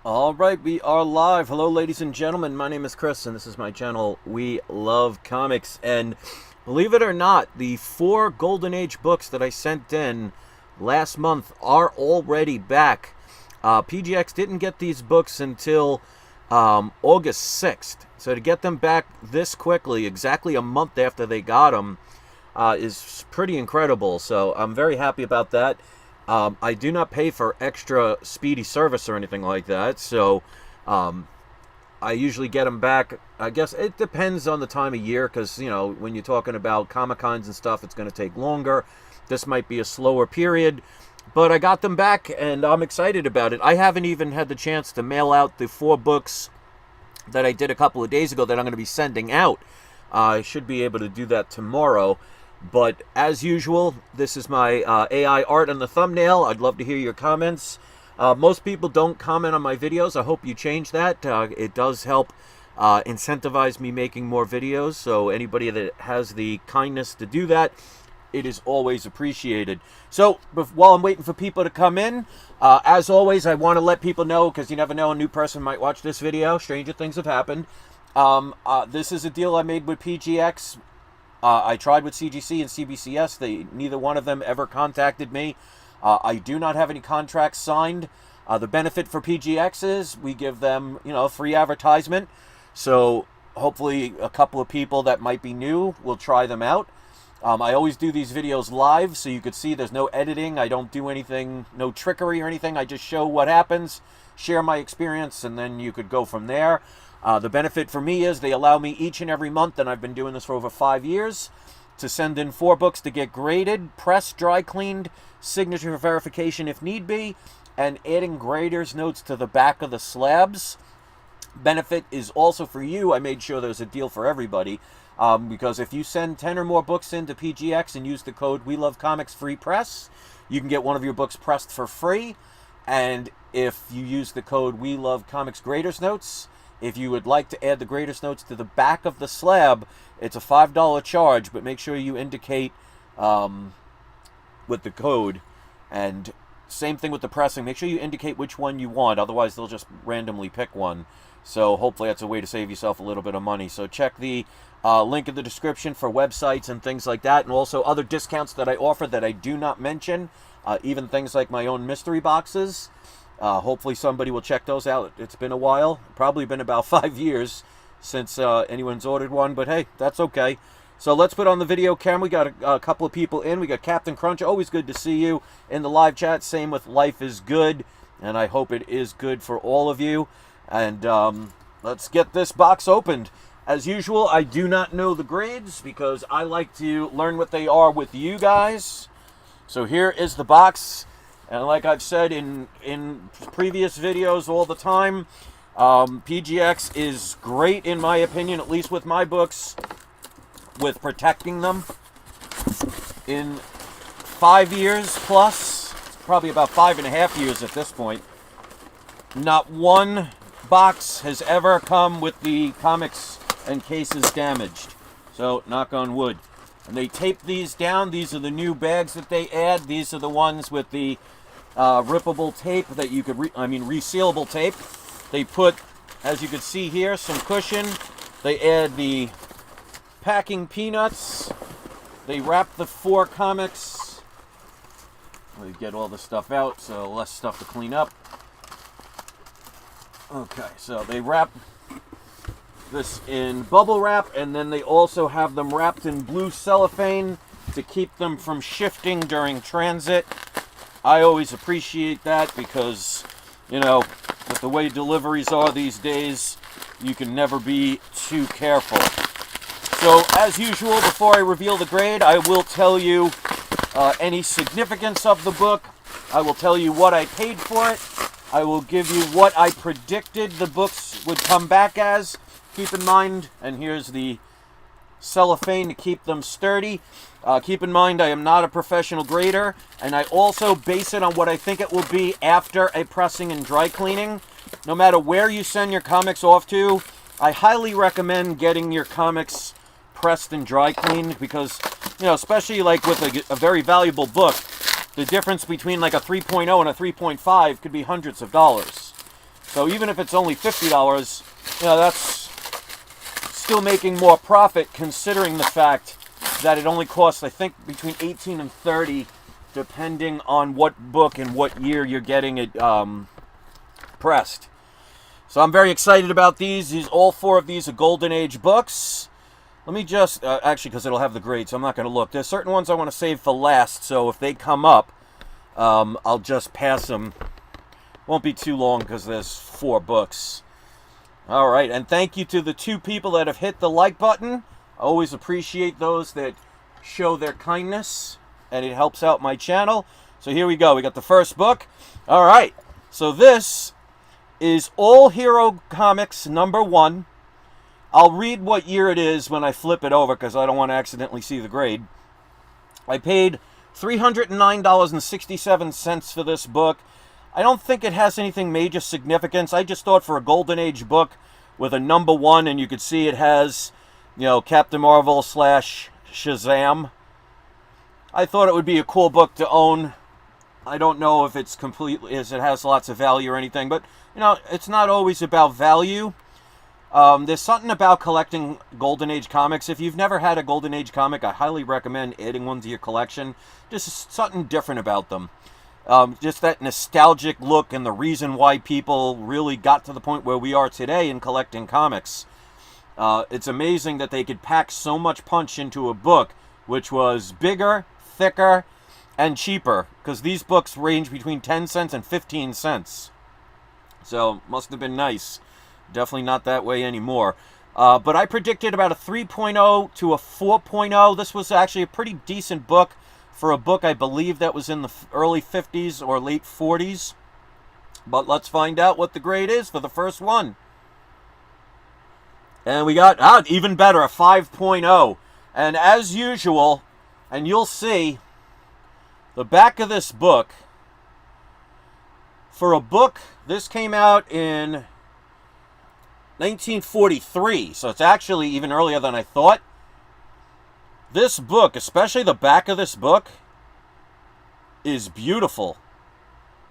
All right, we are live. Hello, ladies and gentlemen. My name is Chris, and this is my channel, We Love Comics. And believe it or not, the 4 Golden Age books that I sent in last month are already back. PGX didn't get these books until August 6th. So to get them back this quickly, exactly a month after they got them, is pretty incredible. So I'm very happy about that. I do not pay for extra speedy service or anything like that, so I usually get them back. I guess it depends on the time of year, because, you know, when you're talking about Comic-Cons and stuff, it's going to take longer. This might be a slower period, but I got them back, and I'm excited about it. I haven't even had the chance to mail out the 4 books that I did a couple of days ago that I'm going to be sending out. I should be able to do that tomorrow. But as usual, this is my AI art on the thumbnail. I'd love to hear your comments. Most people don't comment on my videos. I hope you change that. It does help incentivize me making more videos. So anybody that has the kindness to do that, it is always appreciated. So while I'm waiting for people to come in, as always, I want to let people know, because you never know, a new person might watch this video. Stranger things have happened. This is a deal I made with PGX. I tried with CGC and CBCS. Neither one of them ever contacted me. I do not have any contracts signed. The benefit for PGX is we give them, free advertisement. So hopefully a couple of people that might be new will try them out. I always do these videos live, so you could see there's no editing. I don't do anything, no trickery or anything. I just show what happens, share my experience, and then you could go from there. The benefit for me is they allow me each and every month, and I've been doing this for over 5 years, to send in 4 books to get graded, pressed, dry cleaned, signature verification if need be, and adding grader's notes to the back of the slabs. Benefit is also for you. I made sure there's a deal for everybody, because if you send 10 or more books into PGX and use the code We Love Comics Free Press, you can get one of your books pressed for free. And if you use the code We Love Comics Grader's Notes, if you would like to add the grader's notes to the back of the slab, it's a $5 charge, but make sure you indicate with the code. And same thing with the pressing. Make sure you indicate which one you want, otherwise they'll just randomly pick one. So hopefully that's a way to save yourself a little bit of money. So check the link in the description for websites and things like that, and also other discounts that I offer that I do not mention, even things like my own mystery boxes. Hopefully somebody will check those out. It's been a while, probably been about 5 years since anyone's ordered one, but hey, that's okay. So let's put on the video camera. We got a couple of people in. We got Captain Crunch. Always good to see you in the live chat. Same with Life is Good, and I hope it is good for all of you. And let's get this box opened. As usual, I do not know the grades because I like to learn what they are with you guys. So here is the box. And like I've said in previous videos all the time, PGX is great in my opinion, at least with my books, with protecting them. In 5 years plus, probably about 5.5 years at this point, not one box has ever come with the comics and cases damaged. So knock on wood. And they tape these down. These are the new bags that they add. These are the ones with the rippable tape that you could, resealable tape. They put, as you can see here, some cushion. They add the packing peanuts. They wrap the 4 comics. Let me get all the stuff out, so less stuff to clean up. Okay, so they wrap this in bubble wrap, and then they also have them wrapped in blue cellophane to keep them from shifting during transit. I always appreciate that because, with the way deliveries are these days, you can never be too careful. So, as usual, before I reveal the grade, I will tell you any significance of the book. I will tell you what I paid for it. I will give you what I predicted the books would come back as. Keep in mind, and here's the cellophane to keep them sturdy. Keep in mind, I am not a professional grader, and I also base it on what I think it will be after a pressing and dry cleaning. No matter where you send your comics off to, I highly recommend getting your comics pressed and dry cleaned because, especially like with a very valuable book, the difference between like a 3.0 and a 3.5 could be hundreds of dollars. So even if it's only $50, that's still making more profit considering the fact that it only costs, I think, between $18 and $30, depending on what book and what year you're getting it pressed. So I'm very excited about these. All 4 of these are Golden Age books. Let me just, actually, because it'll have the grade, so I'm not going to look. There's certain ones I want to save for last, so if they come up, I'll just pass them. Won't be too long because there's 4 books. All right, and thank you to the 2 people that have hit the like button. I always appreciate those that show their kindness, and it helps out my channel. So here we go. We got the first book. All right, so this is All Hero Comics #1. I'll read what year it is when I flip it over because I don't want to accidentally see the grade. I paid $309.67 for this book. I don't think it has anything major significance. I just thought for a Golden Age book with a #1, and you could see it has, Captain Marvel / Shazam. I thought it would be a cool book to own. I don't know if it's completely, as it has lots of value or anything, but, it's not always about value. There's something about collecting Golden Age comics. If you've never had a Golden Age comic, I highly recommend adding one to your collection. Just something different about them. Just that nostalgic look and the reason why people really got to the point where we are today in collecting comics. It's amazing that they could pack so much punch into a book, which was bigger, thicker, and cheaper, because these books range between 10 cents and 15 cents. So, must have been nice. Definitely not that way anymore. But I predicted about a 3.0 to a 4.0. This was actually a pretty decent book for a book I believe that was in the early 50s or late 40s. But let's find out what the grade is for the first one. And we got, even better, a 5.0. And as usual, and you'll see, the back of this book, for a book, this came out in 1943, so it's actually even earlier than I thought. This book, especially the back of this book, is beautiful.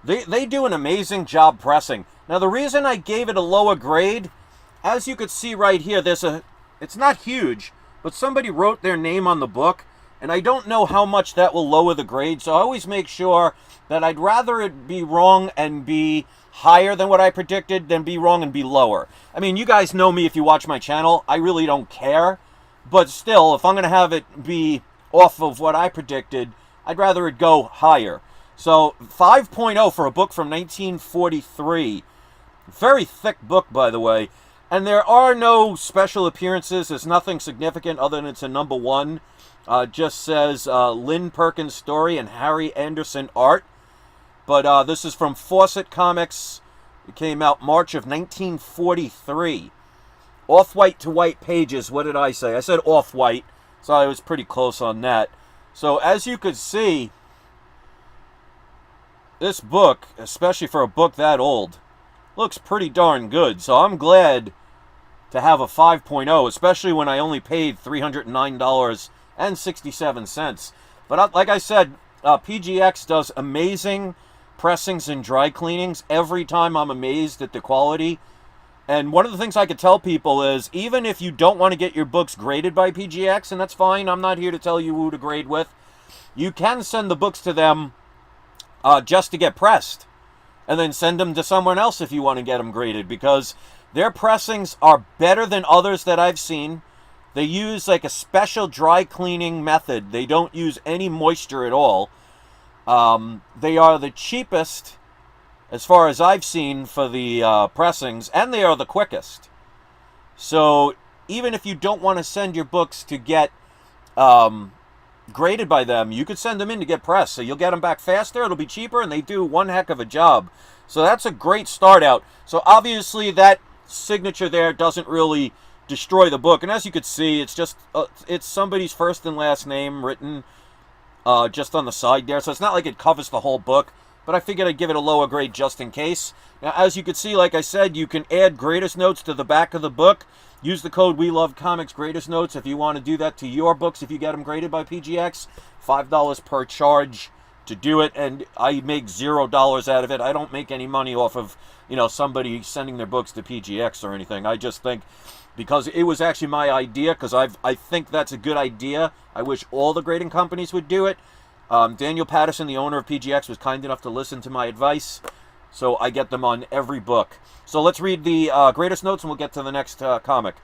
They do an amazing job pressing. Now, the reason I gave it a lower grade, as you could see right here, it's not huge, but somebody wrote their name on the book, and I don't know how much that will lower the grade, so I always make sure that I'd rather it be wrong and be higher than what I predicted than be wrong and be lower. I mean, you guys know me if you watch my channel. I really don't care. But still, if I'm going to have it be off of what I predicted, I'd rather it go higher. So 5.0 for a book from 1943. Very thick book, by the way. And there are no special appearances. There's nothing significant other than it's a #1. Just says Lynn Perkins story and Harry Anderson art. But this is from Fawcett Comics. It came out March of 1943. Off-white to white pages. What did I say? I said off-white, so I was pretty close on that. So as you could see, this book, especially for a book that old, looks pretty darn good. So I'm glad to have a 5.0, especially when I only paid $309.67. But like I said, PGX does amazing pressings and dry cleanings. Every time I'm amazed at the quality. And one of the things I could tell people is, even if you don't want to get your books graded by PGX, and that's fine, I'm not here to tell you who to grade with, you can send the books to them just to get pressed. And then send them to someone else if you want to get them graded, because their pressings are better than others that I've seen. They use like a special dry cleaning method. They don't use any moisture at all. They are the cheapest, as far as I've seen, for the pressings, and they are the quickest. So even if you don't want to send your books to get graded by them, you could send them in to get pressed. So you'll get them back faster, it'll be cheaper, and they do one heck of a job. So that's a great start out. So obviously that signature there doesn't really destroy the book. And as you could see, it's just it's somebody's first and last name written just on the side there. So it's not like it covers the whole book. But I figured I'd give it a lower grade just in case. Now, as you can see, like I said, you can add greatest notes to the back of the book. Use the code WeLoveComics greatest notes if you want to do that to your books if you get them graded by PGX. $5 per charge to do it, and I make $0 out of it. I don't make any money off of, somebody sending their books to PGX or anything. I just think, because it was actually my idea, because I think that's a good idea. I wish all the grading companies would do it. Daniel Patterson, the owner of PGX, was kind enough to listen to my advice, so I get them on every book. So let's read the greatest notes, and we'll get to the next comic.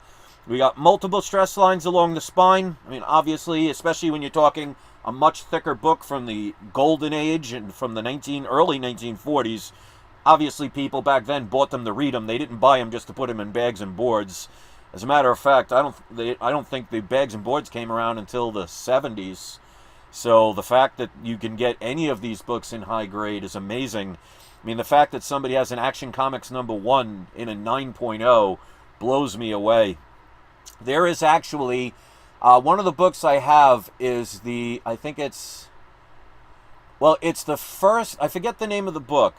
We got multiple stress lines along the spine. I mean, obviously, especially when you're talking a much thicker book from the Golden Age and from the early 1940s. Obviously, people back then bought them to read them. They didn't buy them just to put them in bags and boards. As a matter of fact, I don't think the bags and boards came around until the 70s. So the fact that you can get any of these books in high grade is amazing. I mean, the fact that somebody has an Action Comics #1 in a 9.0 blows me away. There is actually, one of the books I have is it's the first, I forget the name of the book,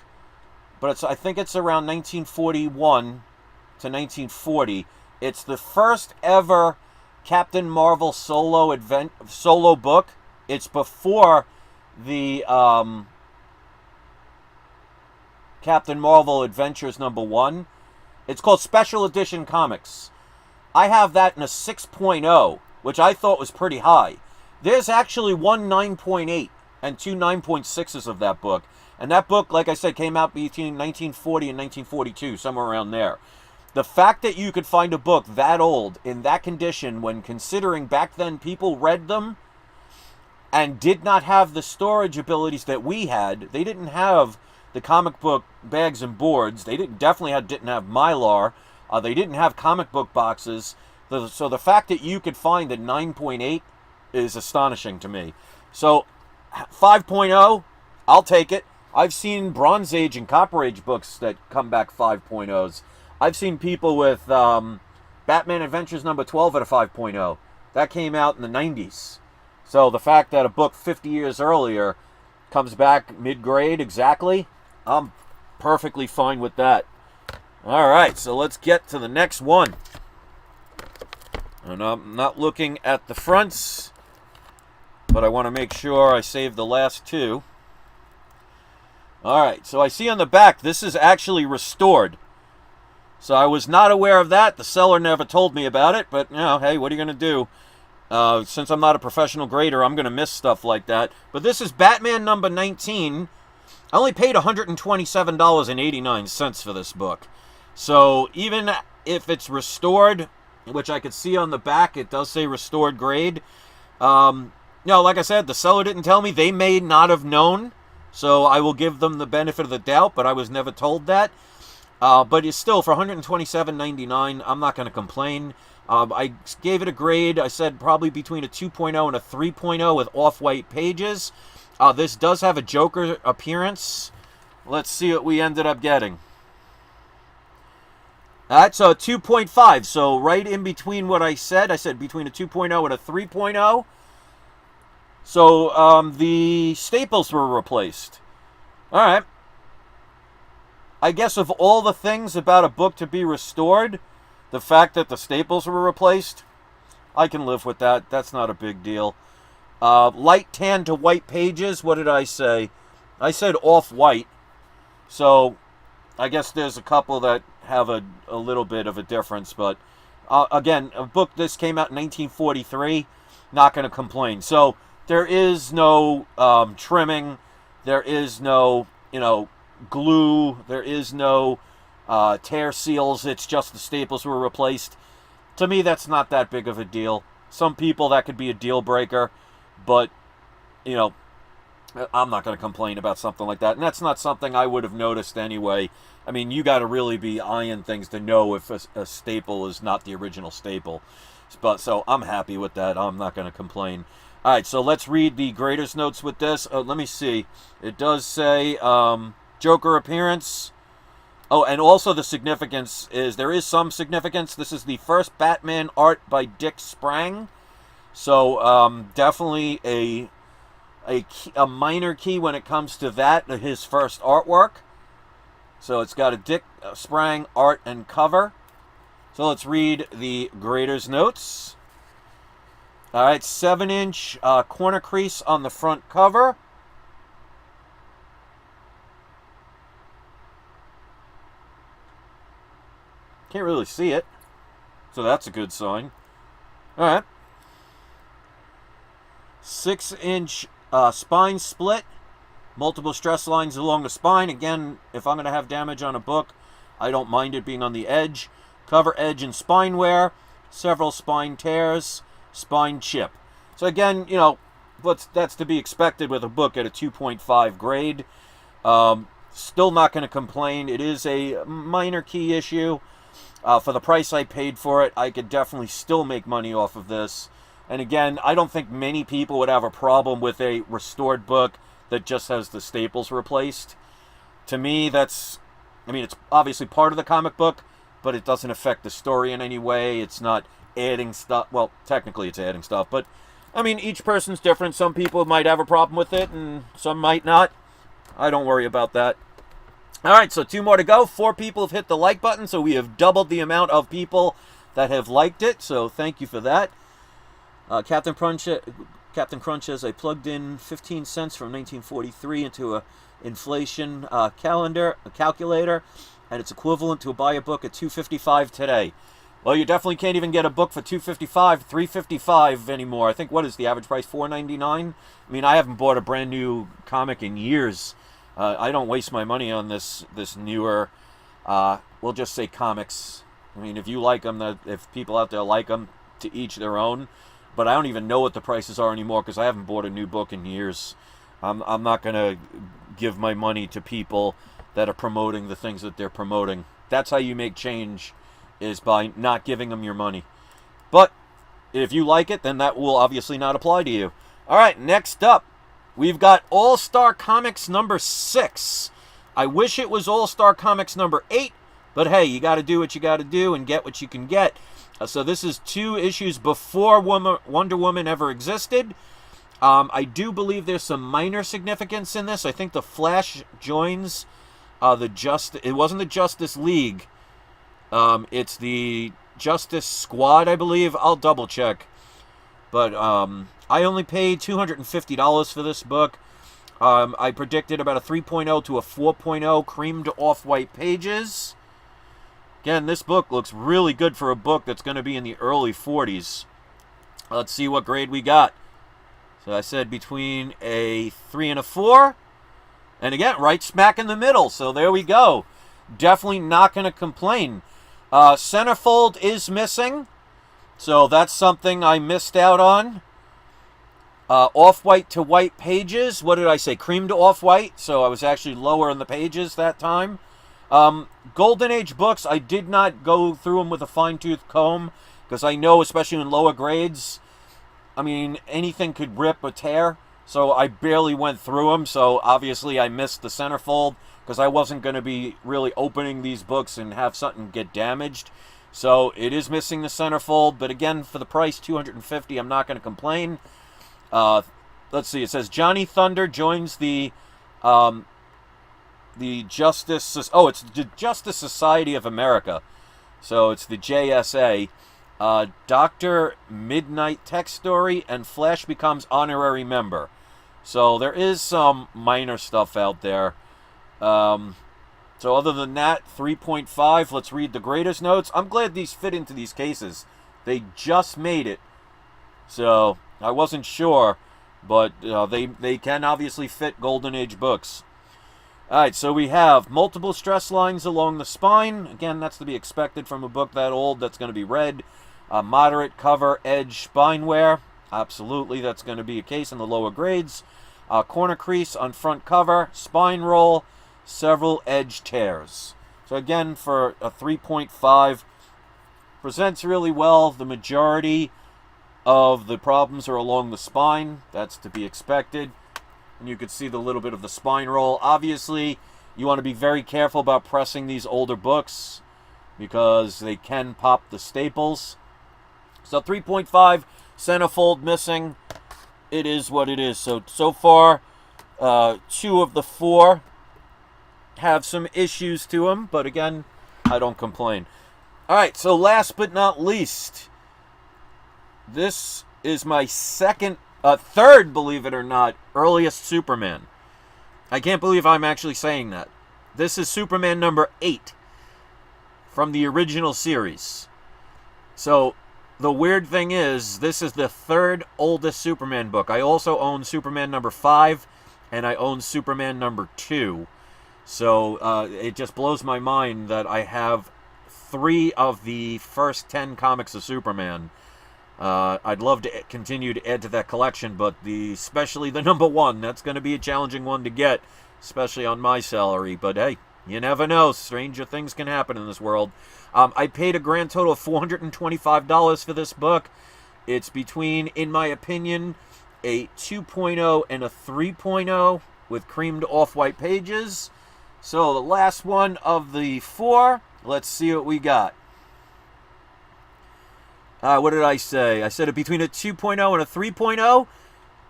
but I think it's around 1941 to 1940. It's the first ever Captain Marvel solo book. It's before the Captain Marvel Adventures #1. It's called Special Edition Comics. I have that in a 6.0, which I thought was pretty high. There's actually one 9.8 and two 9.6s of that book. And that book, like I said, came out between 1940 and 1942, somewhere around there. The fact that you could find a book that old, in that condition, when considering back then people read them and did not have the storage abilities that we had. They didn't have the comic book bags and boards. They didn't have Mylar. They didn't have comic book boxes. So the fact that you could find a 9.8 is astonishing to me. So 5.0, I'll take it. I've seen Bronze Age and Copper Age books that come back 5.0s. I've seen people with Batman Adventures #12 at a 5.0. That came out in the 90s. So the fact that a book 50 years earlier comes back mid-grade exactly, I'm perfectly fine with that. All right, so let's get to the next one. And I'm not looking at the fronts, but I want to make sure I save the last two. All right, so I see on the back, this is actually restored. So I was not aware of that. The seller never told me about it, but, hey, what are you going to do? Since I'm not a professional grader, I'm going to miss stuff like that. But this is Batman #19. I only paid $127.89 for this book. So even if it's restored, which I could see on the back, it does say restored grade. Like I said, the seller didn't tell me. They may not have known. So I will give them the benefit of the doubt, but I was never told that. But it's still, for $127.99, I'm not going to complain. I gave it a grade. I said probably between a 2.0 and a 3.0 with off-white pages. This does have a Joker appearance. Let's see what we ended up getting. That's a 2.5, so right in between what I said. I said between a 2.0 and a 3.0. So the staples were replaced. All right. I guess of all the things about a book to be restored, the fact that the staples were replaced, I can live with that. That's not a big deal. Light tan to white pages, what did I say? I said off-white. So I guess there's a couple that have a little bit of a difference. But again, a book this came out in 1943, not going to complain. So there is no trimming. There is no, glue. There is no tear seals. It's just the staples were replaced. To me, that's not that big of a deal. Some people, that could be a deal breaker, but I'm not going to complain about something like that. And that's not something I would have noticed anyway. I mean, you got to really be eyeing things to know if a staple is not the original staple. But so I'm happy with that. I'm not going to complain. All right, so let's read the graders notes with this. Let me see. It does say Joker appearance. Oh, and also the significance is, there is some significance. This is the first Batman art by Dick Sprang. So definitely a minor key when it comes to that, his first artwork. So it's got a Dick Sprang art and cover. So let's read the grader's notes. All right, 7-inch corner crease on the front cover. Can't really see it, so that's a good sign. All right. 6-inch spine split. Multiple stress lines along the spine. Again, if I'm going to have damage on a book, I don't mind it being on the edge. Cover edge and spine wear. Several spine tears. Spine chip. So again, you know, that's to be expected with a book at a 2.5 grade. Still not going to complain. It is a minor key issue. For the price I paid for it, I could definitely still make money off of this. And again, I don't think many people would have a problem with a restored book that just has the staples replaced. To me, it's obviously part of the comic book, but it doesn't affect the story in any way. It's not adding stuff. Well, technically it's adding stuff, but I mean, each person's different. Some people might have a problem with it, and some might not. I don't worry about that. All right, so 2 more to go. 4 people have hit the like button, so we have doubled the amount of people that have liked it, so thank you for that. Captain Crunch says, I plugged in 15 cents from 1943 into a inflation calculator, and it's equivalent to buy a book at $2.55 today. Well, you definitely can't even get a book for $2.55, $3.55 anymore. I think, what is the average price, $4.99? I mean, I haven't bought a brand new comic in years. I don't waste my money on this newer, we'll just say comics. I mean, if you like them, if people out there like them, to each their own. But I don't even know what the prices are anymore because I haven't bought a new book in years. I'm not going to give my money to people that are promoting the things that they're promoting. That's how you make change, is by not giving them your money. But if you like it, then that will obviously not apply to you. All right, next up, we've got All-Star Comics number 6. I wish it was All-Star Comics number 8, but hey, you got to do what you got to do and get what you can get. So this is 2 issues before Wonder Woman ever existed. I do believe there's some minor significance in this. I think the Flash joins it wasn't the Justice League. It's the Justice Squad, I believe. I'll double check. But I only paid $250 for this book. I predicted about a 3.0 to a 4.0 creamed off-white pages. Again, this book looks really good for a book that's going to be in the early 40s. Let's see what grade we got. So I said between a 3 and a 4. And again, right smack in the middle. So there we go. Definitely not going to complain. Centerfold is missing. So that's something I missed out on. Off-white to white pages. What did I say? Cream to off-white. So I was actually lower in the pages that time. Golden Age books, I did not go through them with a fine-tooth comb, because I know, especially in lower grades, I mean, anything could rip or tear, so I barely went through them. So obviously I missed the centerfold, because I wasn't going to be really opening these books and have something get damaged. So it is missing the centerfold, but again, for the price, $250, I'm not going to complain. Let's see, it says Johnny Thunder joins the Justice... Oh, it's the Justice Society of America. So it's the JSA. Dr. Midnight Tech Story, and Flash becomes honorary member. So there is some minor stuff out there. So other than that, 3.5. Let's read the greatest notes. I'm glad these fit into these cases. They just made it. So I wasn't sure, but they can obviously fit Golden Age books. Alright, so we have multiple stress lines along the spine. Again, that's to be expected from a book that old. That's going to be red. Moderate cover edge spine wear. Absolutely, that's going to be a case in the lower grades. Corner crease on front cover. Spine roll. Several edge tears. So again, for a 3.5, presents really well. The majority of the problems are along the spine. That's to be expected. And you could see the little bit of the spine roll. Obviously, you want to be very careful about pressing these older books because they can pop the staples. So 3.5, centerfold missing. It is what it is. So far, 2 of the 4 have some issues to them. But again, I don't complain. All right, so last but not least, this is my third, believe it or not, earliest Superman. I can't believe I'm actually saying that. This is Superman number 8 from the original series. So the weird thing is, this is the third oldest Superman book. I also own Superman number 5, and I own Superman number 2. So it just blows my mind that I have 3 of the first 10 comics of Superman. I'd love to continue to add to that collection, but especially the number 1, that's going to be a challenging one to get, especially on my salary. But hey, you never know. Stranger things can happen in this world. I paid a grand total of $425 for this book. It's between, in my opinion, a 2.0 and a 3.0 with creamed off-white pages. So the last one of the 4, let's see what we got. What did I say? I said it between a 2.0 and a 3.0,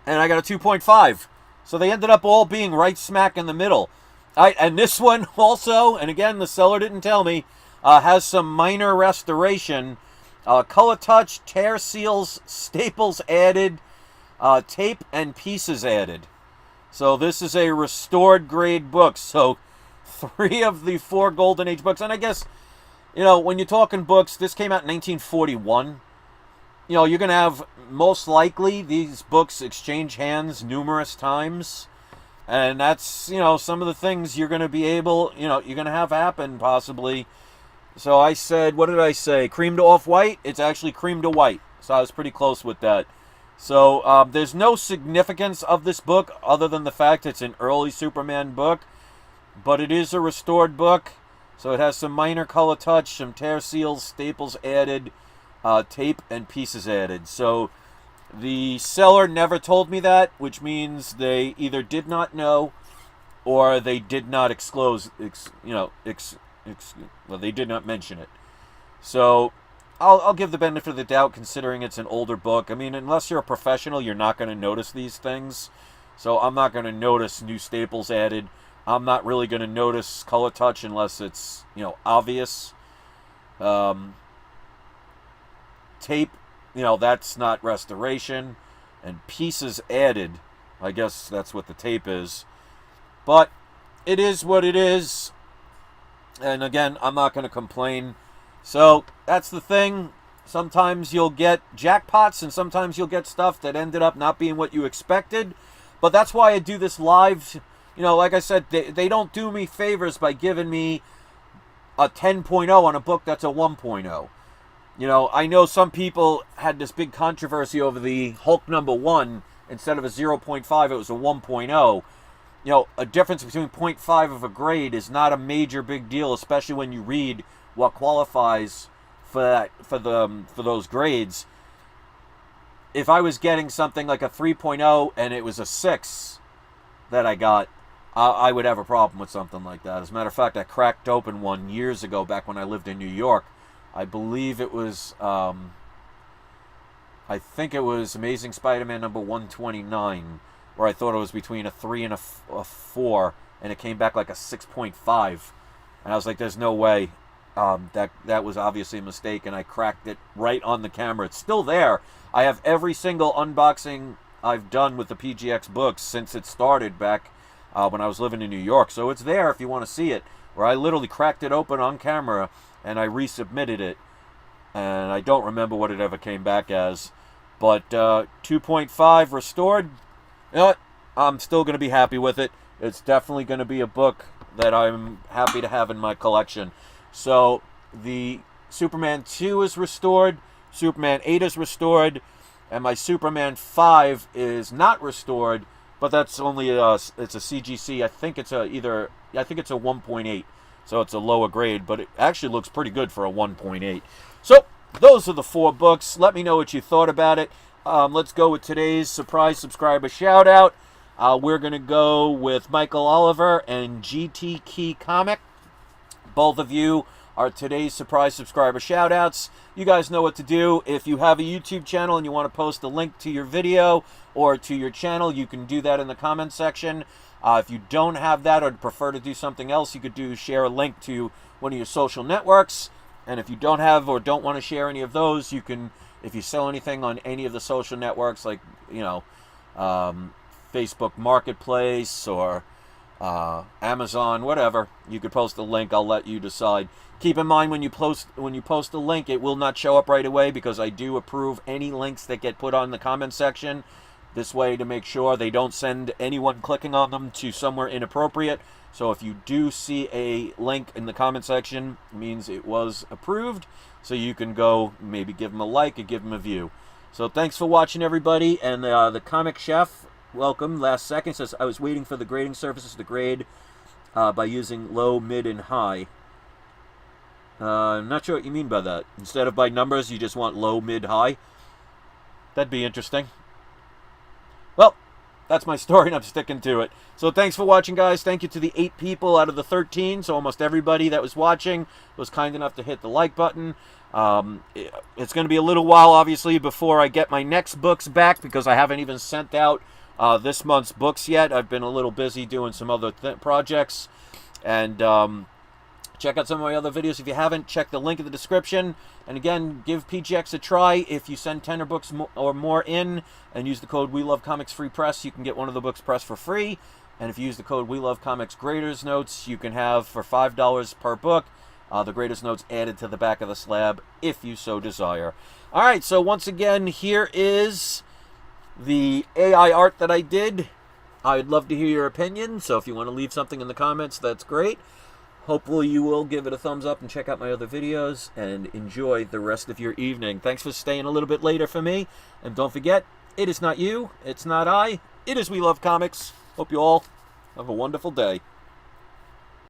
and I got a 2.5. So they ended up all being right smack in the middle. And this one also, and again, the seller didn't tell me, has some minor restoration. Color touch, tear seals, staples added, tape and pieces added. So this is a restored grade book. So 3 of the 4 Golden Age books. And I guess, you know, when you're talking books, this came out in 1941. You know, you're going to have, most likely, these books exchange hands numerous times. And that's, you know, some of the things you're going to be able, you know, you're going to have happen, possibly. So I said, what did I say? Cream to off-white? It's actually cream to white. So I was pretty close with that. So there's no significance of this book other than the fact it's an early Superman book. But it is a restored book. So it has some minor color touch, some tear seals, staples added, tape and pieces added. So the seller never told me that, which means they either did not know or they did not they did not mention it. So I'll give the benefit of the doubt, considering it's an older book. I mean, unless you're a professional, you're not going to notice these things. So I'm not going to notice new staples added. I'm not really going to notice color touch unless it's, you know, obvious. Tape, you know, that's not restoration. And pieces added, I guess that's what the tape is. But it is what it is. And again, I'm not going to complain. So that's the thing. Sometimes you'll get jackpots and sometimes you'll get stuff that ended up not being what you expected. But that's why I do this live. You know, like I said, they don't do me favors by giving me a 10.0 on a book that's a 1.0. You know, I know some people had this big controversy over the Hulk number 1. Instead of a 0.5, it was a 1.0. You know, a difference between 0.5 of a grade is not a major big deal, especially when you read what qualifies for those grades. If I was getting something like a 3.0 and it was a 6 that I got, I would have a problem with something like that. As a matter of fact, I cracked open one years ago back when I lived in New York. I believe it was, I think it was Amazing Spider-Man number 129, where I thought it was between a 3 and a 4, and it came back like a 6.5. And I was like, there's no way. That was obviously a mistake, and I cracked it right on the camera. It's still there. I have every single unboxing I've done with the PGX books since it started back when I was living in New York. So it's there if you want to see it, where I literally cracked it open on camera and I resubmitted it. And I don't remember what it ever came back as. But 2.5 restored, you know what? I'm still going to be happy with it. It's definitely going to be a book that I'm happy to have in my collection. So the Superman 2 is restored, Superman 8 is restored, and my Superman 5 is not restored, but that's only it's a CGC. I think it's a 1.8, so it's a lower grade, but it actually looks pretty good for a 1.8. So those are the 4 books. Let me know what you thought about it. Let's go with today's surprise subscriber shout out. We're going to go with Michael Oliver and GT Key Comic. Both of you are today's surprise subscriber shout outs. You guys know what to do. If you have a YouTube channel and you want to post a link to your video or to your channel, you can do that in the comment section. If you don't have that or prefer to do something else, you could share a link to one of your social networks. And if you don't have or don't want to share any of those, you can, if you sell anything on any of the social networks, like, you know, Facebook Marketplace or Amazon, whatever. You could post a link. I'll let you decide. Keep in mind when you post a link, it will not show up right away because I do approve any links that get put on the comment section. This way, to make sure they don't send anyone clicking on them to somewhere inappropriate. So if you do see a link in the comment section, it means it was approved. So you can go maybe give them a like or give them a view. So thanks for watching, everybody. And the Comic Chef, welcome. Last second says, I was waiting for the grading surfaces to grade by using low, mid, and high. I'm not sure what you mean by that. Instead of by numbers, you just want low, mid, high? That'd be interesting. Well, that's my story, and I'm sticking to it. So thanks for watching, guys. Thank you to the 8 people out of the 13. So almost everybody that was watching was kind enough to hit the like button. It's going to be a little while, obviously, before I get my next books back because I haven't even sent out this month's books yet. I've been a little busy doing some other projects. And check out some of my other videos. If you haven't, check the link in the description. And again, give PGX a try. If you send 10 books or more in and use the code We Love Comics Free Press, you can get one of the books pressed for free. And if you use the code We Love Comics Graders Notes, you can have, for $5 per book, the Graders Notes added to the back of the slab, if you so desire. All right, so once again, here is the AI art that I did. I'd love to hear your opinion, so if you want to leave something in the comments, that's great. Hopefully you will give it a thumbs up and check out my other videos and enjoy the rest of your evening. Thanks for staying a little bit later for me. And don't forget, it is not you, it's not I, it is We Love Comics. Hope you all have a wonderful day.